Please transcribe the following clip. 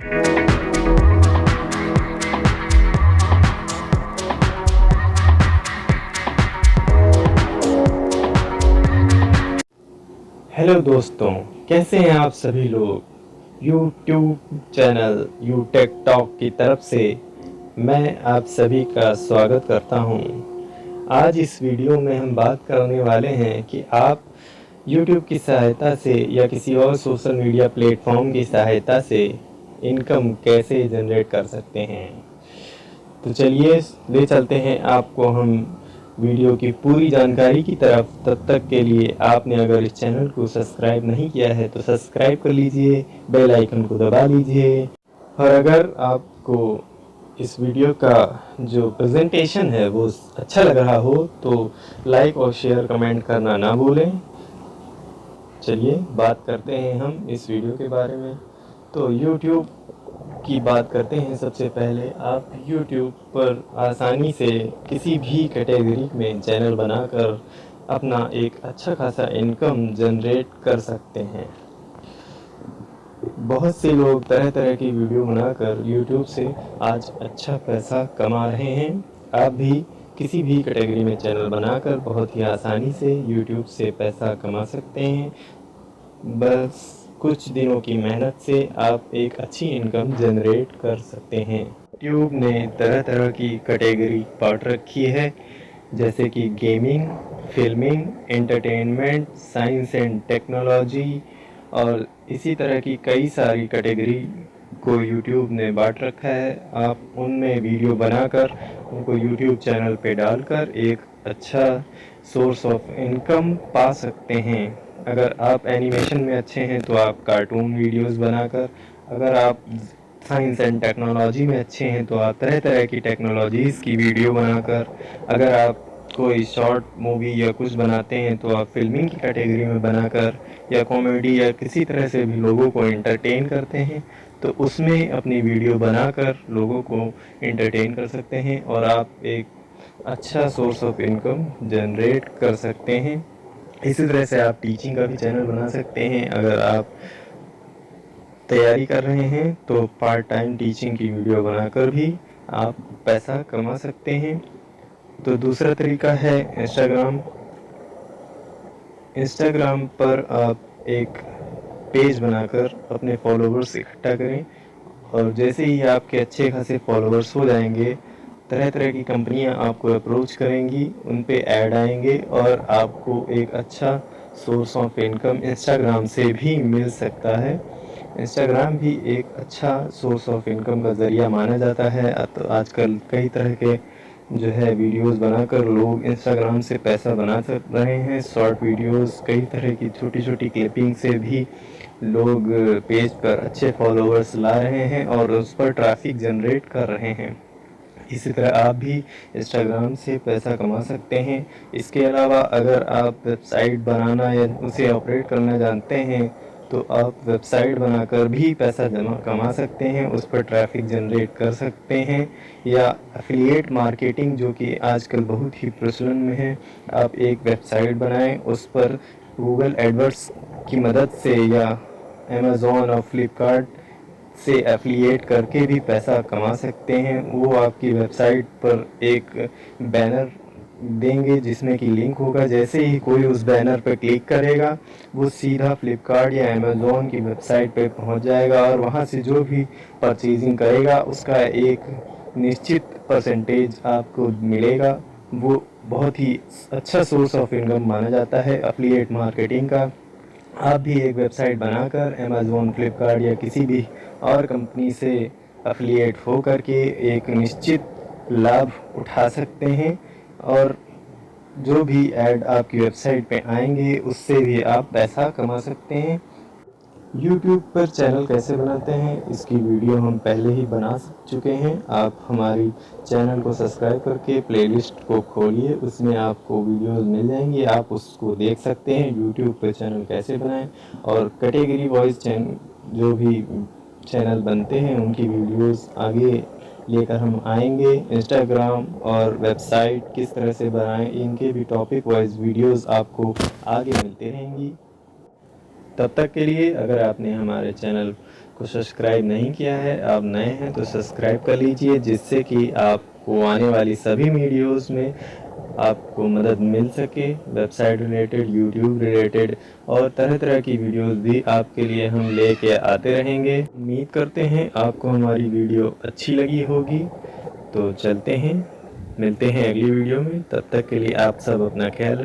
Hello दोस्तों, कैसे हैं आप सभी लोग। यूट्यूब चैनल यूटेक टॉक की तरफ से मैं आप सभी का स्वागत करता हूं। आज इस वीडियो में हम बात करने वाले हैं कि आप यूट्यूब की सहायता से या किसी और सोशल मीडिया प्लेटफॉर्म की सहायता से इनकम कैसे जनरेट कर सकते हैं। तो चलिए ले चलते हैं आपको हम वीडियो की पूरी जानकारी की तरफ। तब तक के लिए आपने अगर इस चैनल को सब्सक्राइब नहीं किया है तो सब्सक्राइब कर लीजिए, बेल आइकन को दबा लीजिए। और अगर आपको इस वीडियो का जो प्रेजेंटेशन है वो अच्छा लग रहा हो तो लाइक और शेयर कमेंट करना ना भूलें। चलिए बात करते हैं हम इस वीडियो के बारे में। तो YouTube की बात करते हैं। सबसे पहले आप YouTube पर आसानी से किसी भी कैटेगरी में चैनल बनाकर अपना एक अच्छा खासा इनकम जनरेट कर सकते हैं। बहुत से लोग तरह तरह की वीडियो बनाकर YouTube से आज अच्छा पैसा कमा रहे हैं। आप भी किसी भी कैटेगरी में चैनल बनाकर बहुत ही आसानी से YouTube से पैसा कमा सकते हैं। बस कुछ दिनों की मेहनत से आप एक अच्छी इनकम जनरेट कर सकते हैं। यूट्यूब ने तरह तरह की कैटेगरी बांट रखी है, जैसे कि gaming, filming, entertainment, science and technology और इसी तरह की कई सारी कैटेगरी को यूट्यूब ने बांट रखा है। आप उनमें वीडियो बनाकर उनको यूट्यूब चैनल पे डालकर एक अच्छा सोर्स ऑफ इनकम पा सकते हैं। अगर आप एनिमेशन में अच्छे हैं तो आप कार्टून वीडियोस बनाकर, अगर आप साइंस एंड टेक्नोलॉजी में अच्छे हैं तो आप तरह तरह की टेक्नोलॉजीज़ की वीडियो बनाकर, अगर आप कोई शॉर्ट मूवी या कुछ बनाते हैं तो आप फिल्मिंग की कैटेगरी में बनाकर, या कॉमेडी या किसी तरह से भी लोगों को एंटरटेन करते हैं तो उसमें अपनी वीडियो बनाकर लोगों को एंटरटेन कर सकते हैं और आप एक अच्छा सोर्स ऑफ इनकम जनरेट कर सकते हैं। इसी तरह से आप टीचिंग का भी चैनल बना सकते हैं। अगर आप तैयारी कर रहे हैं तो पार्ट टाइम टीचिंग की वीडियो बनाकर भी आप पैसा कमा सकते हैं। तो दूसरा तरीका है इंस्टाग्राम। इंस्टाग्राम पर आप एक पेज बनाकर अपने फॉलोवर्स इकट्ठा करें और जैसे ही आपके अच्छे खासे फॉलोवर्स हो जाएंगे, तरह तरह की कंपनियां आपको अप्रोच करेंगी, उन पे ऐड आएंगे और आपको एक अच्छा सोर्स ऑफ इनकम इंस्टाग्राम से भी मिल सकता है। इंस्टाग्राम भी एक अच्छा सोर्स ऑफ इनकम का ज़रिया माना जाता है। तो आजकल कई तरह के जो है वीडियोस बनाकर लोग इंस्टाग्राम से पैसा बना रहे हैं। शॉर्ट वीडियोस, कई तरह की छोटी छोटी क्लिपिंग से भी लोग पेज पर अच्छे फॉलोअर्स ला रहे हैं और उस पर ट्रैफिक जनरेट कर रहे हैं। इसी तरह आप भी इंस्टाग्राम से पैसा कमा सकते हैं। इसके अलावा अगर आप वेबसाइट बनाना या उसे ऑपरेट करना जानते हैं तो आप वेबसाइट बनाकर भी पैसा कमा सकते हैं, उस पर ट्रैफिक जनरेट कर सकते हैं। या एफिलिएट मार्केटिंग, जो कि आजकल बहुत ही प्रचलन में है, आप एक वेबसाइट बनाएं, उस पर गूगल एडवर्ड्स की मदद से या अमेज़ॉन और फ्लिपकार्ट से एफिलिएट करके भी पैसा कमा सकते हैं। वो आपकी वेबसाइट पर एक बैनर देंगे जिसमें कि लिंक होगा। जैसे ही कोई उस बैनर पर क्लिक करेगा वो सीधा फ्लिपकार्ट या अमेज़ॉन की वेबसाइट पे पहुंच जाएगा और वहां से जो भी परचेजिंग करेगा उसका एक निश्चित परसेंटेज आपको मिलेगा। वो बहुत ही अच्छा सोर्स ऑफ इनकम माना जाता है एफिलिएट मार्केटिंग का। आप भी एक वेबसाइट बनाकर अमेज़ॉन, फ्लिपकार्ट या किसी भी और कंपनी से एफिलिएट हो करके एक निश्चित लाभ उठा सकते हैं और जो भी ऐड आपकी वेबसाइट पे आएंगे उससे भी आप पैसा कमा सकते हैं। YouTube पर चैनल कैसे बनाते हैं इसकी वीडियो हम पहले ही बना चुके हैं। आप हमारी चैनल को सब्सक्राइब करके प्लेलिस्ट को खोलिए, उसमें आपको वीडियोस मिल जाएंगी, आप उसको देख सकते हैं YouTube पर चैनल कैसे बनाएं। और कैटेगरी वाइज चैनल जो भी चैनल बनते हैं उनकी वीडियोस आगे लेकर हम आएंगे। इंस्टाग्राम और वेबसाइट किस तरह से बनाएं, इनके भी टॉपिक वाइज वीडियोस आपको आगे मिलते रहेंगी। तब तक के लिए अगर आपने हमारे चैनल को सब्सक्राइब नहीं किया है, आप नए हैं तो सब्सक्राइब कर लीजिए, जिससे कि आपको आने वाली सभी वीडियोस में आपको मदद मिल सके। वेबसाइट रिलेटेड, यूट्यूब रिलेटेड और तरह तरह की वीडियोस भी आपके लिए हम लेके आते रहेंगे। उम्मीद करते हैं आपको हमारी वीडियो अच्छी लगी होगी। तो चलते हैं, मिलते हैं अगली वीडियो में। तब तक के लिए आप सब अपना ख्याल रखें।